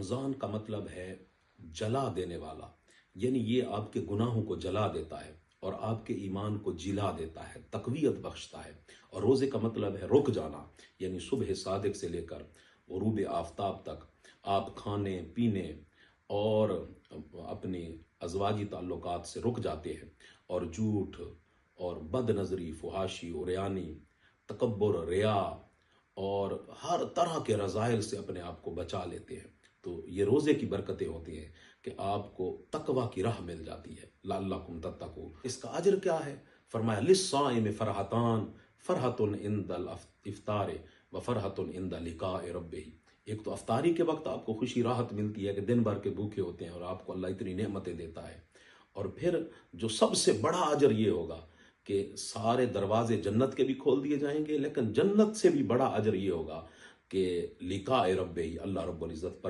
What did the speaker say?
رمضان کا مطلب ہے جلا دینے والا، یعنی یہ آپ کے گناہوں کو جلا دیتا ہے اور آپ کے ایمان کو جلا دیتا ہے، تقویت بخشتا ہے۔ اور روزے کا مطلب ہے رک جانا، یعنی صبح صادق سے لے کر غروب آفتاب تک آپ کھانے پینے اور اپنے ازواجی تعلقات سے رک جاتے ہیں، اور جھوٹ اور بد نظری، فحاشی، عریانی، تکبر، ریا اور ہر طرح کے رذائل سے اپنے آپ کو بچا لیتے ہیں۔ تو یہ روزے کی برکتیں ہوتی ہیں کہ آپ کو تقوی کی راہ مل جاتی ہے، لعلکم تتقون۔ اس کا اجر کیا ہے؟ فرمایا للصائم فرحتان، فرحت عند الافطار و فرحت عند لقاء ربہ۔ ایک تو افطاری کے وقت آپ کو خوشی راحت ملتی ہے کہ دن بھر کے بھوکے ہوتے ہیں اور آپ کو اللہ اتنی نعمتیں دیتا ہے، اور پھر جو سب سے بڑا اجر یہ ہوگا کہ سارے دروازے جنت کے بھی کھول دیے جائیں گے، لیکن جنت سے بھی بڑا اجر یہ ہوگا کہ لقاء رب، اللہ رب العزت پر